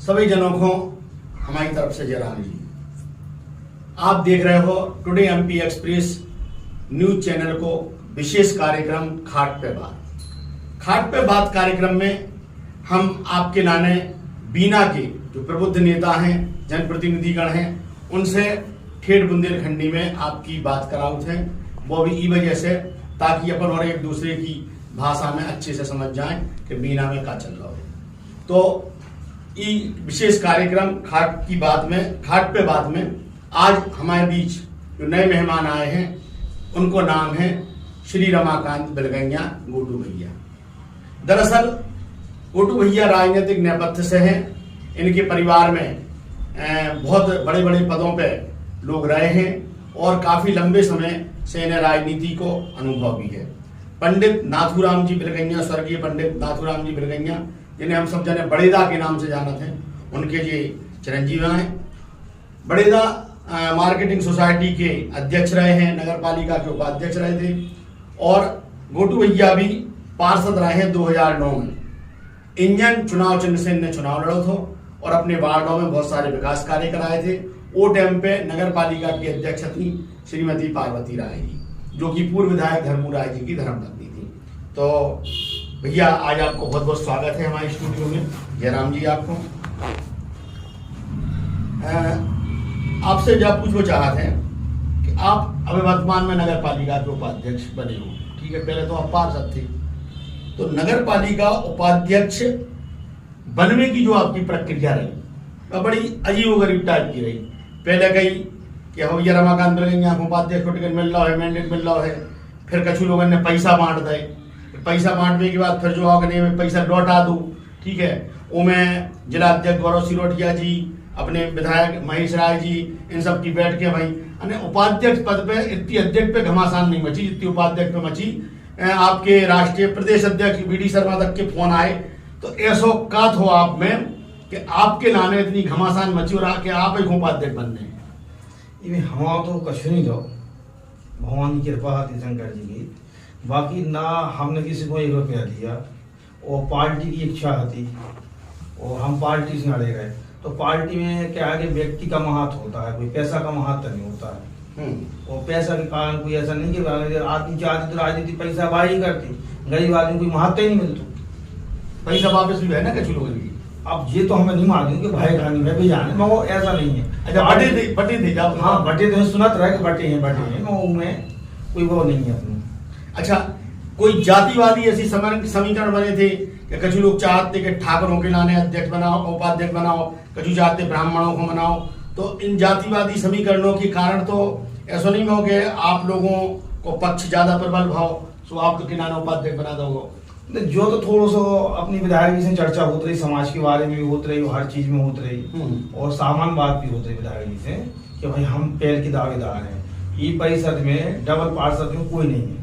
सभी जनों को हमारी तरफ से जयराम जी। आप देख रहे हो today MP express news channel को विशेष कार्यक्रम खाट पे बात कार्यक्रम में हम आपके लाने बीना के जो प्रबुद्ध नेता हैं, जनप्रतिनिधिगण हैं, उनसे ठेठ बुंदेलखंडी में आपकी बात कराउत है, वो भी ई वजह से ताकि अपन और एक दूसरे की भाषा में अच्छे से समझ जाएं कि बीना में क्या चल रहा है। तो ये विशेष कार्यक्रम खाट पे बात में आज हमारे बीच जो नए मेहमान आए हैं उनको नाम है श्री रमाकांत बिलगैया गोटू भैया। दरअसल गोटू भैया राजनीतिक नेपथ्य से हैं। इनके परिवार में बहुत बड़े बड़े पदों पे लोग रहे हैं और काफी लंबे समय से इन्हें राजनीति को अनुभव भी है। पंडित नाथूराम जी बिलगैया, स्वर्गीय पंडित नाथूराम जी बिलगैया, जिन्हें हम सब जने बड़ेदा के नाम से जानते हैं, उनके ये चिरंजीव हैं। बड़ेदा मार्केटिंग सोसाइटी के अध्यक्ष रहे हैं, नगर पालिका के उपाध्यक्ष रहे थे और गोटू भैया भी पार्षद रहे हैं 2009 में। इंजन चुनाव चिन्ह से इन्हें चुनाव लड़ो थो और अपने वार्डों में बहुत सारे विकास कार्य कराए थे। वो टाइम पे नगर पालिका की अध्यक्ष थी श्रीमती पार्वती राय जी, जो कि पूर्व विधायक धर्मू राय जी की धर्मपत्नी थी। तो भैया आज आपको बहुत बहुत स्वागत है हमारे स्टूडियो में। जयराम जी आपको आपसे जब पूछना चाहते हैं कि आप अभी वर्तमान में नगर पालिका के उपाध्यक्ष बने हो, ठीक है, पहले तो आप पार्षद थे, तो नगर पालिका उपाध्यक्ष बनने की जो आपकी प्रक्रिया रही वह बड़ी अजीबोगरीब टाइप की रही। पहले कही कि भैया रमाकांत बिलगैया उपाध्यक्ष को टिकट मिल रहा है, मैंडेट मिल रहा है, फिर कछु लोगों ने पैसा बांट दे, पैसा बांटने के बाद फिर जो आगे में पैसा लौटा दूं, ठीक है, वो मैं जिला अध्यक्ष गौरव सिरोठिया जी, अपने विधायक महेश राय जी, इन सब की बैठ के भाई उपाध्यक्ष पद पे इतनी अध्यक्ष पे घमासान नहीं मची जितनी उपाध्यक्ष पे मची। आपके राष्ट्रीय प्रदेश अध्यक्ष बीडी शर्मा तक के फोन आए, तो ऐसो कात हो आप में कि आपके लाने इतनी घमासान मची और आके आप एक उपाध्यक्ष बनने हैं। हमारा तो कछु नहीं दो, भगवान की कृपा थी शंकर जी की, बाकी ना हमने किसी को 1 रुपया दिया और पार्टी की इच्छा थी और हम पार्टी से लड़े गए। तो पार्टी में क्या है कि व्यक्ति का महत्व होता है, कोई पैसा का महत्व नहीं होता है। और पैसा के कारण कोई ऐसा नहीं कि आदमी चाहती तो राजनीति पैसा बाही करती, गरीब आदमी कोई महत्व ही नहीं मिलता। पैसा वापस भी है ना कुछ लोगों की। अब ये तो हमें नहीं मालूम कि भाई खानी में भी जाने वो ऐसा नहीं है। अच्छा, बटे थे जाओ। हाँ, बटे तो सुनत रहे कि बटे हैं में कोई वो नहीं है अपनी। अच्छा, कोई जातिवादी ऐसी समीकरण बने थे कि कुछ लोग चाहते कि ठाकुरों के लाने अध्यक्ष बनाओ, उपाध्यक्ष बनाओ, कुछ चाहते ब्राह्मणों को बनाओ, तो इन जातिवादी समीकरणों के कारण तो ऐसा नहीं हो कि आप लोगों को पक्ष ज्यादा प्रबल भाव तो आप तो किनारा उपाध्यक्ष बना दोगे। जो तो थोड़ा सा अपनी विधायक जी से चर्चा होती रही, समाज के बारे में भी होती रही, हर चीज में होती रही और सामान्य बात भी होती रही विधायक जी से कि भाई हम पहल के दावेदार हैं। ई परिषद में डबल पार्षद में कोई नहीं है,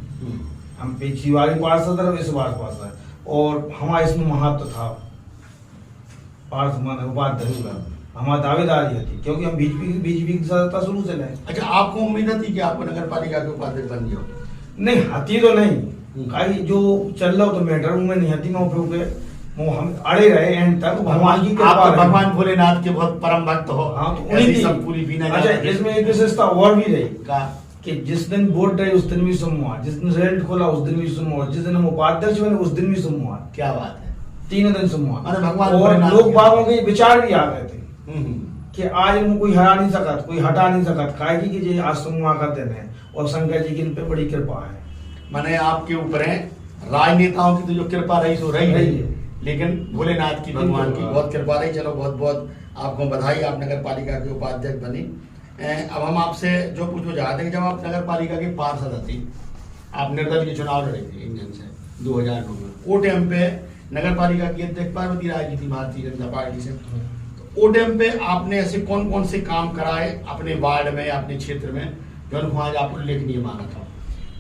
हम पिछली बार पार्षद और इस बार पार्षद, और हमारा इसमें महत्व था पार्षद उपाध्यक्ष का, हमारा दावेदारी थी क्योंकि हम बीजेपी की सदस्यता शुरू से लें। अच्छा, आपको उम्मीद थी कि आपको नगर पालिका के उपाध्यक्ष बन जाओ? नहीं, हती तो नहीं, खाली जो चल रहा तो मैटर में नहीं हती, मैं हम अड़े रहे एंड तक। भगवान की कृपा, भगवान भोलेनाथ के बहुत परम भक्त हो। हाँ, तो उन्हीं सब पूरी बीना। अच्छा, इसमें एक विशेषता और भी रही का कि जिस दिन वोट रही उस दिन भी सुम हुआ, जिस दिन रिजल्ट खोला उस दिन भी सुम हुआ, जिस दिन हम उपाध्यक्ष बने उस दिन भी सुम हुआ। क्या बात है, 3 दिन सुम हुआ। भगवान और लोग बागों के विचार भी आ गए थे कि आज इनको कोई हरा नहीं सकता, कोई हटा नहीं सकता, काय की जे आज सुम हुआ करते हैं और शंकर जी की इन पे बड़ी कृपा है। माने आपके ऊपर है, राजनेताओं की तो जो कृपा रही सो रही है, लेकिन भोलेनाथ की, भगवान की बहुत कृपा रही। चलो, बहुत बहुत आपको बधाई, आप नगर पालिका के उपाध्यक्ष बनी। अब हम आपसे जो पूछना चाहते हैं कि जब आप नगर पालिका के पार्षद थी, आप निर्दलीय के चुनाव लड़े थे इंजन से 2009 में, वो टाइम पे नगर पालिका की अध्यक्ष पार्वती राय जी थी भारतीय जनता पार्टी से। तो वो टाइम पे आपने ऐसे कौन कौन से काम कराए अपने वार्ड में या अपने क्षेत्र में जो उनको आज आप उल्लेखनीय माना था?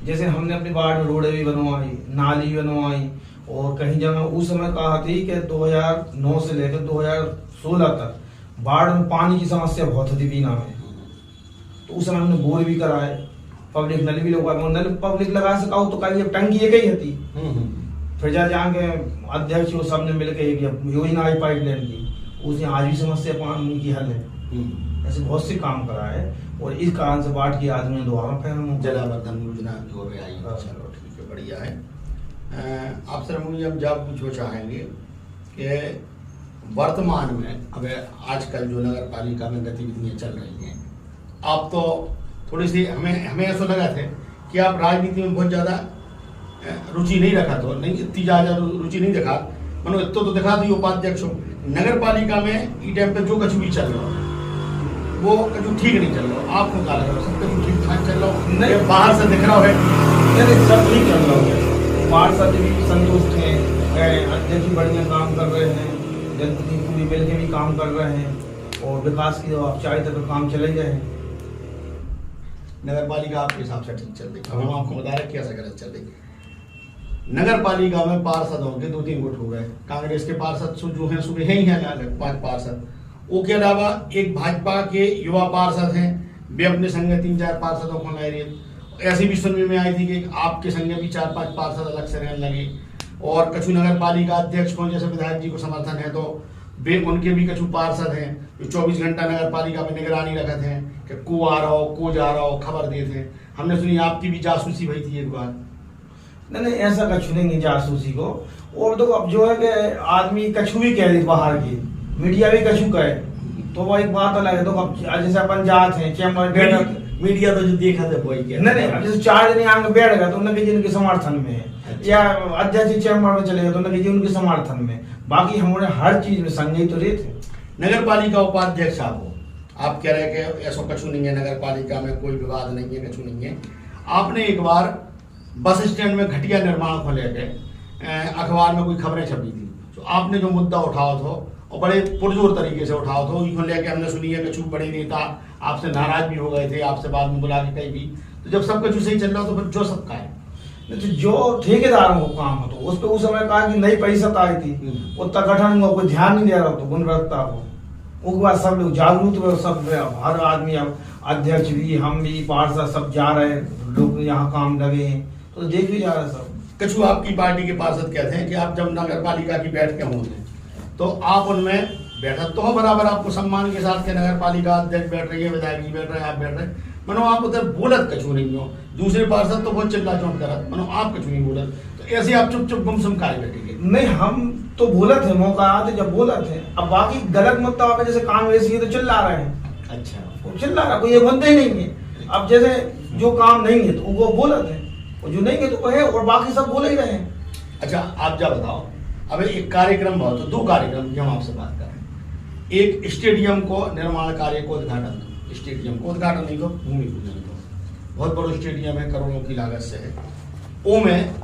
जैसे हमने अपने वार्ड में रोडें भी बनवाई, नाली भी बनवाई, और कहीं जगह उस समय कहा थी कि 2009 से लेकर 2016 तक वार्ड में पानी की समस्या बहुत थी बीना में। तो उस समय हमने बोर भी कराए, पब्लिक नल भी लगवाए, नल पब्लिक लगा सका तो कहीं टंकी एक ही थी। फिर जा जाके अध्यक्ष वो सबने मिलकर एक योजना आई पाइपलाइन की, उसने आज भी समस्या पानी की हल है। ऐसे बहुत से काम करा है और इस कारण से बाढ़ की आदमी ने दोबारा फिर जलावर्धन योजना जो भी आई, चलो ठीक है, बढ़िया है। आपसे हम जब पूछना चाहेंगे कि वर्तमान में अब आजकल जो नगर पालिका में गतिविधियां चल रही हैं, आप तो थोड़ी सी हमें ऐसा लगा था कि आप राजनीति में बहुत ज़्यादा रुचि नहीं रखा, तो नहीं इतनी ज़्यादा रुचि नहीं दिखा, मनो इतना तो दिखा दी उपाध्यक्ष हो। नगर पालिका में ई टाइम पे जो कुछ भी चल रहा हो वो कछु ठीक नहीं चल रहा, आपको क्या लग रहा है? सब कुछ ठीक ठाक चल रहा हो? नहीं, बाहर से दिख रहा है नहीं, सब ठीक चल रहा है। पार्षद भी संतुष्ट हैं, अध्यक्ष भी बढ़िया काम कर रहे हैं, जनप्रतिनिधि पूरी मिल के भी काम कर रहे हैं और विकास की जो औपचारिकता का काम चले गए हैं। नगर पालिका आपके हिसाब से ठीक चल रही है? हम आपको बता रहे कैसे गलत चल रही है। नगर पालिका में पार्षदों के 2-3 गुट हो गए। कांग्रेस के पार्षद जो हैं सुबह ही हैं 5 पार्षद, वो के अलावा एक भाजपा के युवा पार्षद हैं, वे अपने संग 3-4 पार्षदों को ला रहे। ऐसी भी सुनने में आई थी कि आपके संग भी 4-5 पार्षद अलग से रहने लगे। और कछु नगर पालिका अध्यक्ष को, जैसे विधायक जी को समर्थन है तो वे उनके भी कछु पार्षद हैं जो 24 घंटा नगर पालिका में निगरानी रखते हैं कि को आ रहा हो, को जा रहा हो, खबर देते हैं। हमने सुनी आपकी भी जासूसी हुई थी एक बार। नहीं, ऐसा कछु नहीं जासूसी को। और तो अब जो है कि आदमी कछु भी कह रही बाहर की मीडिया भी कछु कहे तो वो एक बात अलग है। तो अब जैसे अपन जात हैं चैम्बर मीडिया तो जो देखा था वही क्या नहीं, अब जैसे 4 दिन आगे बैठ गए तो उनके जिनके समर्थन में है, या अध्यक्ष चैम्बर में चले गए तो उनके उनके समर्थन में। बाकी हमारे हर चीज में संजय तो रहे थे। नगर पालिका उपाध्यक्ष आप कह रहे हैं कि ऐसा कछु नहीं है, नगर पालिका में कोई विवाद नहीं है, कछु नहीं है। आपने एक बार बस स्टैंड में घटिया निर्माण को लेकर अखबार में कोई खबरें छपी थी, तो आपने जो मुद्दा उठाया था और बड़े पुरजोर तरीके से उठाया था, इसको लेकर हमने सुनी है कि बड़े नेता आपसे नाराज भी हो गए थे, आपसे बाद में बुला के कहीं भी। तो जब सब कुछ सही चल रहा तो फिर जो सबका है तो जो ठेकेदारों को काम हो तो उस पर उस समय कहा कि नई पैसा आई थी, उतना गठन हुआ, कोई ध्यान नहीं दे रहा तो गुणवत्ता हो। उसके बाद सब लोग जागरूक हुए, सब हर आदमी, अब अध्यक्ष भी, हम भी, पार्षद सब जा रहे हैं, लोग यहाँ काम लगे हैं तो देख भी जा रहा है सब। कछु आपकी पार्टी के पार्षद कहते हैं कि आप जब नगर पालिका की बैठकें होंगे तो आप उनमें बैठक तो हो बराबर, आपको सम्मान के साथ के नगर पालिका अध्यक्ष बैठ रही है, विधायक जी बैठ रहे हैं, आप बैठ रहे हैं, मनो आप उधर बोलत कछु नहीं हो। दूसरे पार्षद तो बहुत चिल्ला चौंक करत, मनो आप कछु नहीं बोलत, तो ऐसे आप चुप चुप गुमसुम काहे बैठेंगे? नहीं, हम तो बोलत है, मौका आते जब बोलत है। अब बाकी गलत मुद्दा पे जैसे कांग्रेस की तो चिल्ला रहे हैं। अच्छा, वो चिल्ला रहा, कोई ये मुद्दे ही नहीं है। अब जैसे जो काम नहीं है तो वो बोलत है, और जो नहीं है तो वो है, और बाकी सब बोले ही रहे हैं। अच्छा, आप जा बताओ, अब एक कार्यक्रम बहुत तो 2 कार्यक्रम की हम आपसे बात कर रहे हैं। एक स्टेडियम को निर्माण कार्य को उद्घाटन, स्टेडियम को उद्घाटन नहीं को भूमि पूजन को, बहुत बड़ा स्टेडियम है, करोड़ों की लागत से है। वो में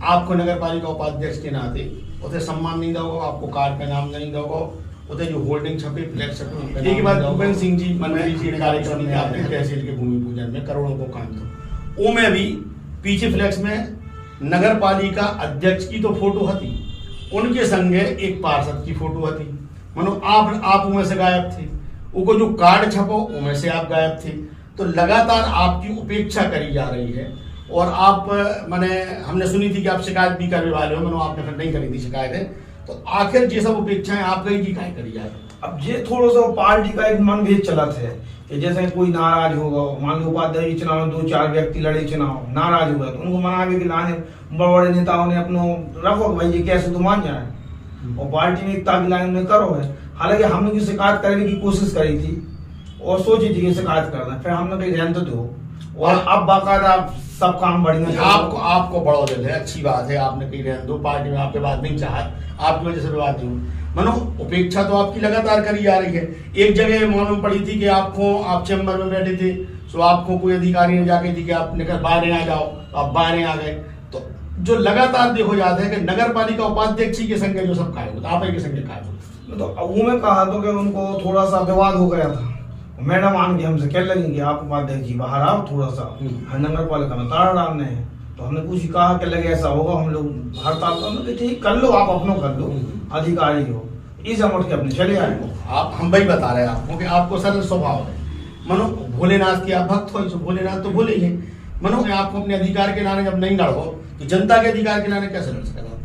आपको नगर पालिका उपाध्यक्ष के नाते उसे सम्मान नहीं दोगे, आपको कार्ड पे नाम नहीं दोगे, उसे जो होल्डिंग छपे, फ्लैक्स छपे। एक बात भूपेंद्र सिंह जी मंत्री जी ने कार्यक्रम में आपने तहसील के भूमि पूजन में करोड़ों को काम था, वो में भी पीछे फ्लैक्स में नगर पालिका अध्यक्ष की तो फोटो थी, उनके संगे एक पार्षद की फोटो थी, मनो आप उनमें से गायब थे। उनको जो कार्ड छपो उनमें से आप गायब थे। तो लगातार आपकी उपेक्षा करी जा रही है और आप मैंने हमने सुनी थी कि आप शिकायत भी करने वाले हो, मनो आपने फिर नहीं करी थी शिकायतें। तो आखिर ये सब उपेक्षाएं आप कहीं की काहे करी जा रही? अब ये थोड़ा सा पार्टी का एक मनभेद चला है कि जैसे कोई नाराज होगा, मान लो उपाध्यक्ष चुनाव में 2-4 व्यक्ति लड़े, चुनाव नाराज हुआ तो उनको मनावे के लाने बड़े बड़े नेताओं ने अपनो रखो भाई ये कैसे तो मान जाए, और पार्टी में एकता की लाइन में करो है। हालांकि हमने की शिकायत करने की कोशिश करी थी और सोची थी कि शिकायत करना, फिर हमने कहीं रहने तो दो, और अब बाकायदा सब काम बढ़िया। आपको बड़ो दिल है, अच्छी बात है, आपने कहीं रहने दो, पार्टी में आपके बात नहीं चाहा, आपकी वजह से विवाद नहीं हुआ। मनो उपेक्षा तो आपकी लगातार करी जा रही है। एक जगह मालूम पड़ी थी कि आप चैम्बर में बैठे थे, तो आपको कोई अधिकारी ने जाके थी कि आप निकल बाहर आ जाओ, तो आप बाहर आ गए। तो जो लगातार देखो जाता है कि नगर पालिका उपाध्यक्ष के संग जो सब काय होता, आप के संग काय होता। तो वो मैं कहा तो कि उनको थोड़ा सा विवाद हो गया था, मैडम आन के हमसे कह लगी कि आप उपाध्यक्ष जी बाहर आओ, थोड़ा सा नगर पालिका में ताला डालने हैं। तो हमने कुछ कहा कि लगे ऐसा होगा, हम लोग हड़ताल तो ठीक कर लो, आप अपनों कर लो, अधिकारी हो, इस अमट के अपने चले आए। आप हम भाई बता रहे हैं आपको कि आपको सरल स्वभाव है, मनो भोलेनाथ के आप भक्त हो, भोलेनाथ तो भोले ही मनो आपको अपने अधिकार के लाने जब नहीं लड़ो तो जनता के अधिकार के लाने कैसे लड़ सकेगा?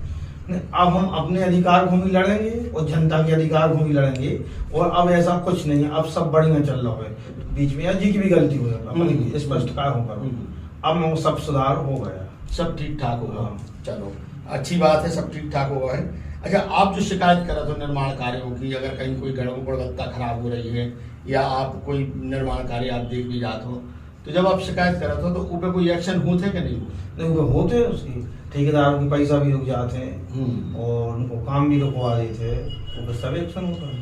नहीं, अब हम अपने अधिकार को भी लड़ेंगे और जनता के अधिकार को भी लड़ेंगे। और अब ऐसा कुछ नहीं है, अब सब बढ़िया चल रहा है। बीच में जी की भी गलती हुई है, अपनी स्पष्ट कहा हूँ, अब वो सब सुधार हो गया, सब ठीक ठाक होगा। हाँ। चलो अच्छी बात है, सब ठीक ठाक हुआ है। अच्छा, आप जो शिकायत कर रहे थे निर्माण कार्यों की, अगर कहीं कोई गुणवत्ता खराब हो रही है या आप कोई निर्माण कार्य आप देख भी जाते हो, तो जब आप शिकायत कर रहे थे तो ऊपर कोई एक्शन होते कि नहीं होते? नहीं, वो होते हैं, उसकी ठेकेदारों के पैसा भी रुक जाते हैं और उनको काम भी रुकवा देते हैं, वो बस सब एक्शन होता है।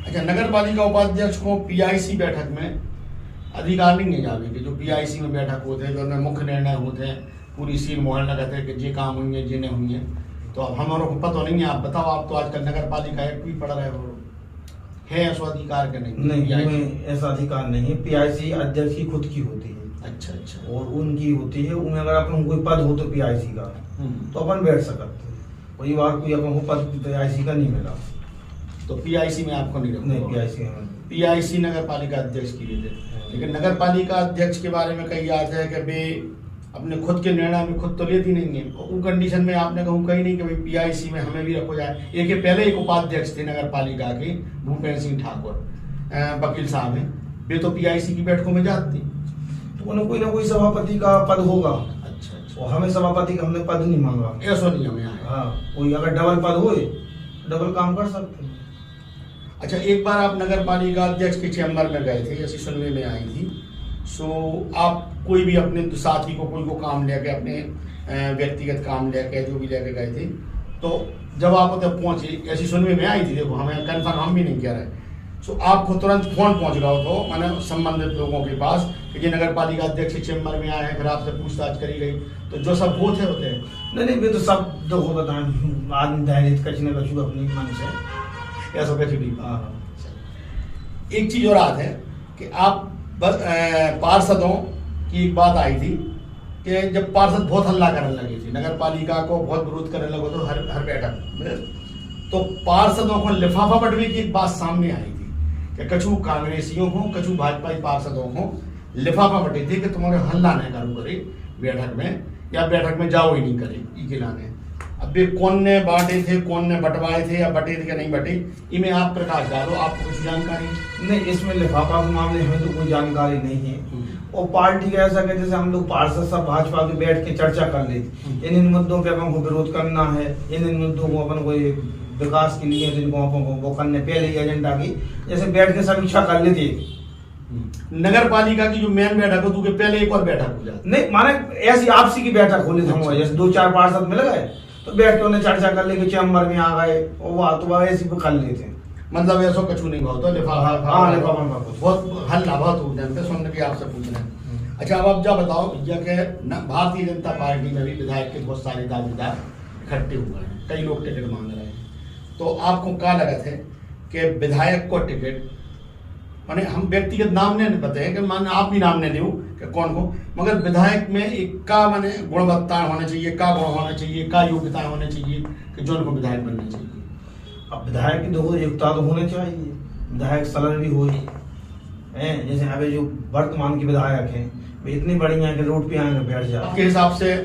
अच्छा, नगर पालिका उपाध्यक्ष को पीआईसी बैठक में अधिकार नहीं है जावे कि जो पीआईसी में बैठक होते हैं, जो उनमें मुख्य निर्णय होते हैं, पूरी सील मोहर लगाते हैं कि ये काम होंगे ये नहीं होंगे। तो अब हमारे को पता नहीं है, आप बताओ, आप तो आजकल नगर पालिका एक्ट भी पढ़ रहे हो, है ऐसा अधिकार के नहीं? नहीं, ऐसा अधिकार नहीं है। पीआईसी अध्यक्ष की खुद की होती है। अच्छा अच्छा। और उनकी होती है, उनमें अगर अपन कोई पद हो तो पीआईसी का, तो अपन बैठ सकते हैं। वही बार कोई अपन को पद पीआईसी का नहीं मिला, तो पीआईसी में आपको नहीं नहीं रखा? पीआईसी पीआईसी नगर पालिका अध्यक्ष की लिए थे, लेकिन नगर पालिका अध्यक्ष के बारे में कही जाता है कि वे अपने खुद के निर्णय में खुद तो लेती नहीं है। उन कंडीशन में आपने कहूँ कही नहीं कि भाई पीआईसी में हमें भी रखो जाए। एक ये पहले एक उपाध्यक्ष थे नगर पालिका के, भूपेंद्र सिंह ठाकुर वकील साहब हैं, वे तो पीआईसी की बैठकों में जाती, तो उन्हें कोई ना कोई सभापति का पद होगा। अच्छा अच्छा। और हमें सभापति का हमने पद नहीं मांगा, ऐसा नहीं हमें आया। हाँ, कोई अगर डबल पद हो डबल काम कर सकते हैं। अच्छा, एक बार आप नगर पालिका अध्यक्ष के चैम्बर में गए थे, ऐसी सुनने में आई थी। सो आप कोई भी अपने साथी को कोई को काम लेके, अपने व्यक्तिगत काम लेके जो भी लेके गए थे, तो जब आप तब पहुंचे, ऐसी सुनने में आई थी, देखो हमें कन्फर्म हम भी नहीं कह रहे, सो आपको तुरंत फोन पहुंच रहा हो तो मैंने संबंधित लोगों के पास कि ये नगर पालिका अध्यक्ष चैम्बर में आए हैं, फिर आपसे पूछताछ करी गई, तो जो सब होते हैं? नहीं, वे तो सब जो हो बताएं, आदमी धैर्य कच न कछु अपनी मन से ऐसा कैसे भी। एक चीज और आत है कि आप पार्षदों की एक बात आई थी कि जब पार्षद बहुत हल्ला करने लगे थे, नगर पालिका को बहुत विरोध करने लगे तो हर बैठक में, तो पार्षदों को लिफाफा बंटने की एक बात सामने आई थी कि कछु कांग्रेसियों को, कछु भाजपाई पार्षदों को लिफाफा बटे थे कि तुम्हारे हल्ला नहीं करो करे बैठक में, या बैठक में जाओ ही नहीं करे ई के लाने। अब ये कौन ने बांटे थे, कौन ने बंटवाए थे या बटे थे या नहीं बटे, इनमें आप प्रकाश डालो, आपको कुछ जानकारी? नहीं, इसमें लिफाफा के मामले हमें तो कोई जानकारी नहीं है। और पार्टी का ऐसा कि जैसे हम लोग पार्षद सब भाजपा के बैठ के चर्चा कर ले, इन मुद्दों पे अपन को विरोध करना है, इन मुद्दों को अपन को विकास के लिए जिनको अपन को वो करने पहले एजेंडा की, जैसे बैठ के समीक्षा कर लेते। नगर पालिका की जो मेन बैठक हो, तो पहले एक और बैठक हो जाती नहीं, माने ऐसी आपसी की बैठक हो लेते हम, जैसे 2-4 पार्षद मिल गए तो बैठ के उन्हें चर्चा कर ले कि चैम्बर में आ गए, और वह तो ऐसी कर लेते हैं। मतलब ऐसा कछु नहीं होता, लिफाफा लिफाफा बहुत हल्ला बहुत हो जाते, सुनने के आपसे पूछ रहे हैं। अच्छा, अब आप जा बताओ भैया के भारतीय जनता पार्टी में भी विधायक के बहुत सारे दावेदार इकट्ठे हुए हैं, कई लोग टिकट मांग रहे हैं, तो आपको क्या लगा थे कि विधायक को टिकट, माने हम व्यक्तिगत नाम नहीं बताए कि मान आप भी नाम नहीं दो कि कौन को, मगर विधायक में एक का माने गुणवत्ता होना चाहिए, का गुण होना चाहिए, का योग्यता होना चाहिए कि जो उनको विधायक बनना चाहिए? अब विधायक की देखो योग्यता तो होने चाहिए, विधायक सलन भी हो, जैसे अभी जो वर्तमान के विधायक हैं वे इतनी बढ़िया है कि रोड पे आके बैठ जाए। आपके हिसाब से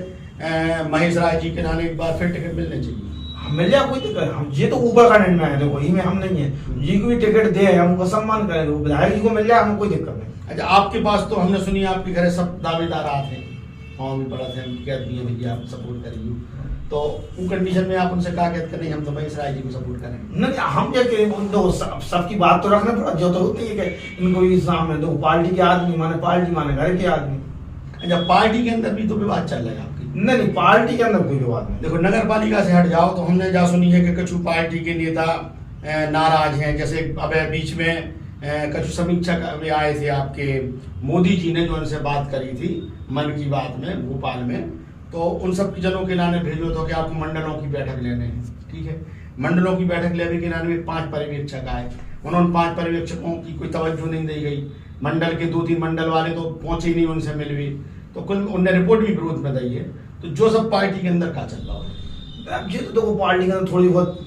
महेश राय जी के नाम एक बार फिर टिकट मिलने चाहिए? मिल जाए, कोई दिक्कत, हम ये तो ऊपर का निर्णय है, देखो में हम नहीं है, जी को भी टिकट दे हम उनको सम्मान करेंगे, विधायक जी को मिल जाए, हमें कोई दिक्कत नहीं। अच्छा, आपके पास तो हमने सुनी आपके घर सब दावेदार आते हैं, हाँ भी बड़ा थे, कहती है भैया आप सपोर्ट करिए, तो उन कंडीशन में आप उनसे कहा कहते नहीं हम तो महेश राय जी को सपोर्ट करेंगे? नहीं, हम ये सबकी बात तो रखना पड़ा, जो तो होती है कि इनको भी सामने दो, पार्टी के आदमी माने पार्टी माने घर के आदमी। अच्छा, पार्टी के अंदर भी तो विवाद चल रहा है आपकी? नहीं, पार्टी के अंदर कोई विवाद नहीं। देखो, नगर पालिका से हट जाओ तो हमने जहाँ सुनी है कि कछु पार्टी के नेता नाराज हैं, जैसे अब बीच में कछु समीक्षक आए थे आपके मोदी जी ने, जो उनसे बात करी थी मन की बात में भोपाल में, तो उन सब की जनों के लाने भेजो तो कि आपको मंडलों की बैठक लेने हैं, ठीक है, मंडलों की बैठक लेने के लाने में 5 पर्यवेक्षक आए, उन्होंने 5 पर्यवेक्षकों की कोई तवज्जो नहीं दी गई, मंडल के 2-3 मंडल वाले तो पहुंचे ही नहीं, उनसे मिल भी, तो कुल उनने रिपोर्ट भी विरोध में दी है, तो जो सब पार्टी के अंदर का चल रहा है? अब ये तो देखो पार्टी के अंदर थोड़ी बहुत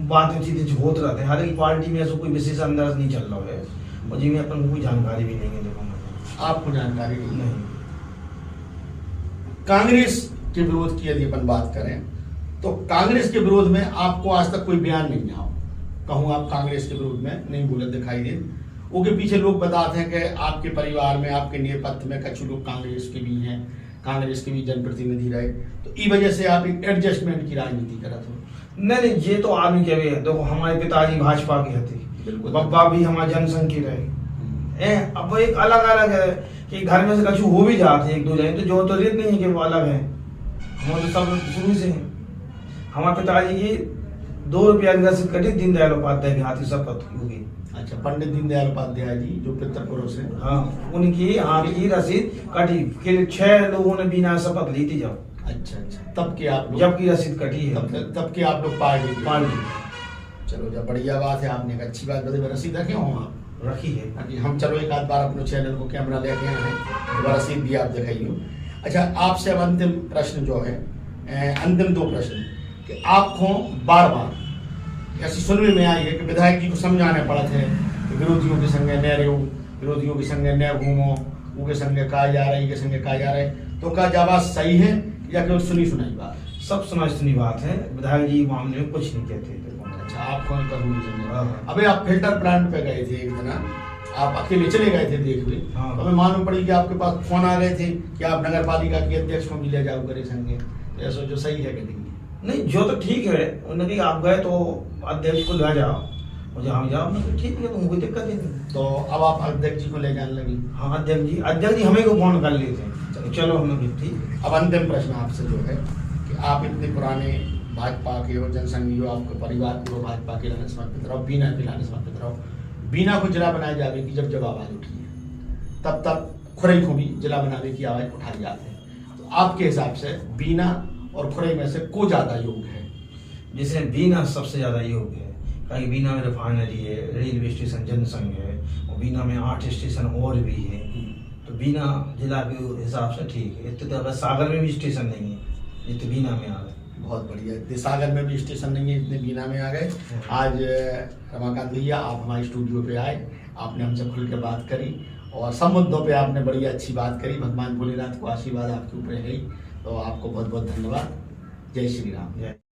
बातें चीजें होते रहते हैं, हालांकि पार्टी में ऐसा कोई विशेष अंदाज नहीं चल रहा है, और जिनमें अपन को कोई जानकारी भी नहीं है। देखो आपको जानकारी नहीं? नहीं। कांग्रेस के विरोध की यदि अपन बात करें तो कांग्रेस के विरोध में आपको आज तक कोई बयान नहीं आओ, कहूँ आप कांग्रेस के विरोध में नहीं बोले दिखाई दे। उसके पीछे लोग बताते हैं कि आपके परिवार में, आपके नेपथ्य में कुछ लोग कांग्रेस के भी हैं, कांग्रेस के भी जनप्रतिनिधि रहे, तो ई वजह से आप एक एडजस्टमेंट की राजनीति करत हो। नहीं, ये तो आदमी के भी है। देखो, हमारे पिताजी भाजपा के थे, बिल्कुल। बब्बा भी हमारे जनसंघ की रहे। अब वो एक अलग अलग है कि घर में से कछु हो भी जाते हैं एक दो जने, तो जो तो रीत नहीं है कि वो अलग है। हम तो सब शुरू से हैं। हमारे पिताजी की 2 रुपया की रसीद कटी दीनदयाल उपाध्याय के हाथी शपथ होगी। अच्छा, पंडित दीनदयाल उपाध्याय जी जो पितरपुर से, हाँ, उनकी हाथ की रसीद कटी के 6 लोगों ने बिना शपथ ली थी जब। अच्छा, तब के आप लोग, जब की रसीद कटी है, तब के आप लोग पार्टी। चलो, जब बढ़िया बात है, आपने एक अच्छी बात बताई। रसीद रखे हो आप? रखी है। अभी हम चलो एक आध बार अपने चैनल को कैमरा लेके आए, तो रसीद भी आप दिखाइए। अच्छा, आपसे अब अंतिम प्रश्न जो है, अंतिम 2 प्रश्न कि आपको बार बार ऐसी सुनने में आई है कि विधायक जी को समझाने पड़े थे कि विरोधियों के संगे न रहो, विरोधियों के संगे न घूमो, उनके संगे कहा जा रहा है, के संगे कहा जा रहा है, तो क्या जवाब सही है या केवल सुनी सुनाई बात? सब सुना सुनी बात है। विधायक जी मामले में कुछ नहीं कहते थे। अच्छा, आप कौन करूँ नहीं समझे। अबे आप फिल्टर प्लांट पे गए थे एक दिन, आप अकेले चले गए थे देख हुए, हाँ। तो हमें मालूम पड़ी कि आपके पास फोन आ गए थे कि आप नगर पालिका के अध्यक्ष को भी ले जाओ करे संगे, ऐसा जो सही है कि नहीं? नहीं, जो तो ठीक है। उन्होंने कहा आप गए तो अध्यक्ष को ले जाओ, मुझे हम जाओ, मैं ठीक है, तो कोई दिक्कत ही नहीं। तो अब आप अध्यक्ष जी को ले जाने लगी? हाँ, अध्यक्ष जी हमें को फोन कर लेते। चलो, हमने ठीक। अब अंतिम प्रश्न आपसे जो है कि आप इतने पुराने भाजपा के हो, जनसंघी हो, आपके परिवार पूरा भाजपा के लाने समर्पित रहो, बीना के लाने समर्पित रहो। बीना को जिला बनाए जावे की जब आवाज उठी है, तब तक खुरई को भी जिला बनाने की आवाज उठाई जाती है। तो आपके हिसाब से बीना और खुरई में से को ज्यादा योग्य है? जैसे बीना सबसे ज्यादा योग्य है, क्योंकि बीना में रिफाइनरी है, रेलवे स्टेशन जनसंघ है, और बीना में 8 स्टेशन और भी है। तो बीना जिला के हिसाब से ठीक है। इतने तो सागर में भी स्टेशन नहीं है जितने बीना में आ गए। बहुत बढ़िया, इतने सागर में भी स्टेशन नहीं है, इतने बीना में आ गए। आज रमाकांत भैया आप हमारे स्टूडियो पे आए, आपने हमसे खुल के बात करी और सब मुद्दों पे आपने बड़ी अच्छी बात करी। भगवान भोलेनाथ को आशीर्वाद आपके ऊपर है ही, तो आपको बहुत बहुत धन्यवाद। जय श्री राम। जय।